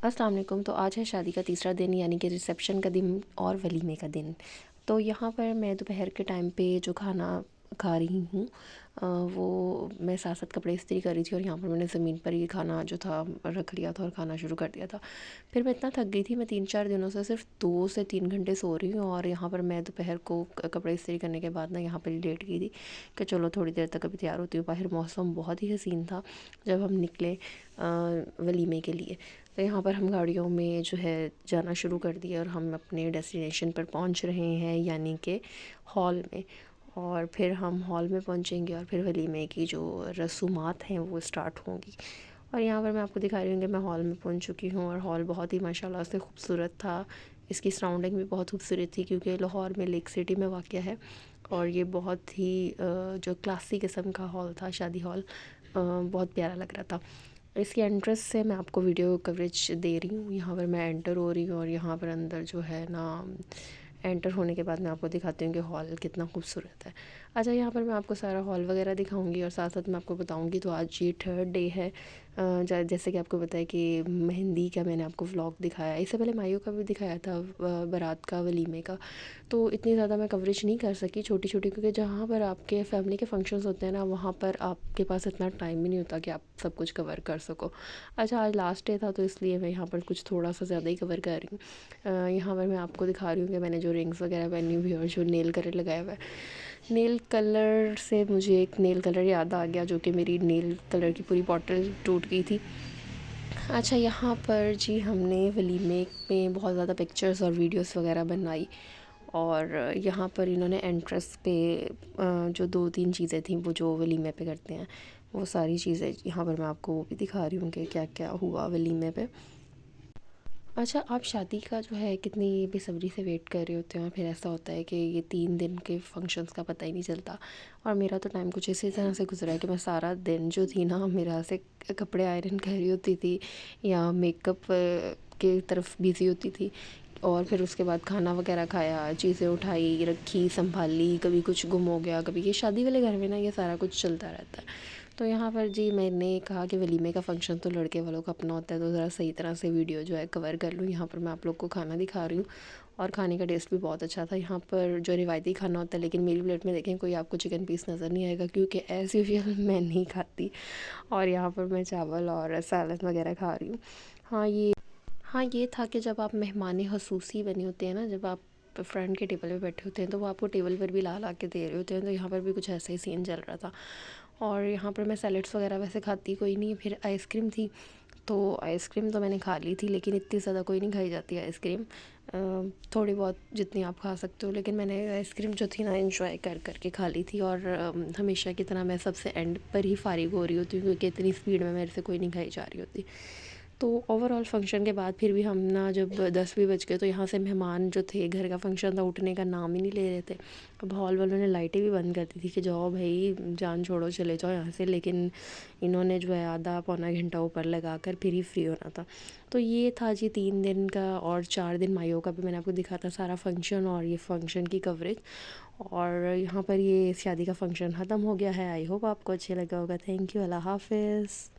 अस्सलाम वालेकुम। तो आज है शादी का तीसरा दिन यानी कि रिसेप्शन का दिन और वलीमे का दिन। तो यहाँ पर मैं दोपहर के टाइम पे जो खाना खा रही हूँ वो मैं साथ साथ कपड़े इस्त्री कर रही थी और यहाँ पर मैंने ज़मीन पर ये खाना जो था रख लिया था और खाना शुरू कर दिया था। फिर मैं इतना थक गई थी, मैं 3-4 दिनों से सिर्फ 2 से 3 घंटे सो रही हूँ और यहाँ पर मैं दोपहर को कपड़े इस्त्री करने के बाद ना यहाँ पर लेट गई थी कि चलो थोड़ी देर तक अभी तैयार होती हूँ। बाहर मौसम बहुत ही हसीन था जब हम निकले वलीमे के लिए। तो यहाँ पर हम गाड़ियों में जो है जाना शुरू कर दिया और हम अपने डेस्टिनेशन पर पहुँच रहे हैं यानी कि हॉल में। और फिर हम हॉल में पहुँचेंगे और फिर वलीमे की जो रसूमात हैं वो स्टार्ट होंगी। और यहाँ पर मैं आपको दिखा रही हूँ कि मैं हॉल में पहुँच चुकी हूँ और हॉल बहुत ही माशाल्लाह से खूबसूरत था। इसकी सराउंडिंग भी बहुत खूबसूरत थी क्योंकि लाहौर में लेक सिटी में वाक़या है और ये बहुत ही जो क्लासी किस्म का हॉल था, शादी हॉल बहुत प्यारा लग रहा था। इसकी एंट्रेंस से मैं आपको वीडियो कवरेज दे रही हूँ। यहाँ पर मैं एंटर हो रही हूँ और यहाँ पर अंदर जो है ना एंटर होने के बाद मैं आपको दिखाती हूँ कि हॉल कितना खूबसूरत है। अच्छा, यहाँ पर मैं आपको सारा हॉल वगैरह दिखाऊंगी और साथ साथ मैं आपको बताऊंगी। तो आज ये 3rd डे है। जैसे कि आपको पता है कि मेहंदी का मैंने आपको व्लॉग दिखाया, इससे पहले माइयों का भी दिखाया था, बारात का, वलीमे का। तो इतनी ज़्यादा मैं कवरेज नहीं कर सकी छोटी छोटी, क्योंकि जहाँ पर आपके फैमिली के फंक्शंस होते हैं ना वहाँ पर आपके पास इतना टाइम भी नहीं होता कि आप सब कुछ कवर कर सको। अच्छा, आज लास्ट डे था तो इसलिए मैं यहाँ पर कुछ थोड़ा सा ज़्यादा ही कवर कर रही हूँ। यहाँ पर मैं आपको दिखा रही हूँ कि मैंने जो रिंग्स वगैरह पहनी हुई और जो नेल कलर लगाया हुआ है। नेल कलर से मुझे एक नेल कलर याद आ गया, जो कि मेरी नेल कलर की पूरी बॉटल टूट गई थी। अच्छा, यहाँ पर जी हमने वलीमे में बहुत ज़्यादा पिक्चर्स और वीडियोस वगैरह बनाई और यहाँ पर इन्होंने एंट्रेंस पे जो 2-3 चीज़ें थी वो जो वलीमे पे करते हैं वो सारी चीज़ें यहाँ पर मैं आपको वो भी दिखा रही हूँ कि क्या क्या हुआ वलीमे पे। अच्छा, आप शादी का जो है कितनी बेसब्री से वेट कर रहे होते हैं और फिर ऐसा होता है कि ये 3 दिन के फंक्शंस का पता ही नहीं चलता। और मेरा तो टाइम कुछ इसी तरह से गुजरा है कि मैं सारा दिन जो थी ना मेरा से कपड़े आयरन कर रही होती थी या मेकअप के तरफ बिज़ी होती थी और फिर उसके बाद खाना वगैरह खाया, चीज़ें उठाई रखी संभाली, कभी कुछ गुम हो गया, कभी ये शादी वाले घर में ना ये सारा कुछ चलता रहता है। तो यहाँ पर जी मैंने कहा कि वलीमे का फ़ंक्शन तो लड़के वालों का अपना होता है तो ज़रा सही तरह से वीडियो जो है कवर कर लूँ। यहाँ पर मैं आप लोग को खाना दिखा रही हूँ और खाने का टेस्ट भी बहुत अच्छा था। यहाँ पर जो रिवायती खाना होता है, लेकिन मेरी प्लेट में देखें कोई आपको चिकन पीस नज़र नहीं आएगा क्योंकि एज़ यूजुअल मैं नहीं खाती। और यहाँ पर मैं चावल और सैलड वगैरह खा रही हूँ। हाँ ये था कि जब आप मेहमान खसूसी बने होते हैं ना, जब आप फ्रेंड के टेबल पे बैठे होते हैं तो वो आपको टेबल पर भी ला ला के दे रहे होते हैं। तो यहाँ पर भी कुछ ऐसा ही सीन चल रहा था। और यहाँ पर मैं सैलड्स वगैरह वैसे खाती कोई नहीं। फिर आइसक्रीम थी तो आइसक्रीम तो मैंने खा ली थी, लेकिन इतनी ज़्यादा कोई नहीं खाई जाती आइसक्रीम, थोड़ी बहुत जितनी आप खा सकते हो। लेकिन मैंने आइसक्रीम जो थी ना इंजॉय कर कर के खा ली थी और हमेशा की तरह मैं सबसे एंड पर ही फारिग हो रही होती हूँ क्योंकि इतनी स्पीड में मेरे से कोई नहीं खाई जा रही होती। तो ओवरऑल फ़ंक्शन के बाद फिर भी हम ना जब 10 भी बज गए तो यहाँ से मेहमान जो थे, घर का फ़ंक्शन था, उठने का नाम ही नहीं ले रहे थे। अब हॉल वालों ने लाइटें भी बंद कर दी थी कि जाओ भाई जान छोड़ो चले जाओ यहाँ से, लेकिन इन्होंने जो है आधा पौना घंटा ऊपर लगा कर फिर ही फ्री होना था। तो ये था जी 3 दिन का और 4 दिन माइयों का भी मैंने आपको दिखा था सारा फ़ंक्शन और ये फ़ंक्शन की कवरेज। और यहाँ पर ये शादी का फ़ंक्शन ख़त्म हो गया है। आई होप आपको अच्छे लगा होगा। थैंक यू, अल्लाह हाफ़िज़।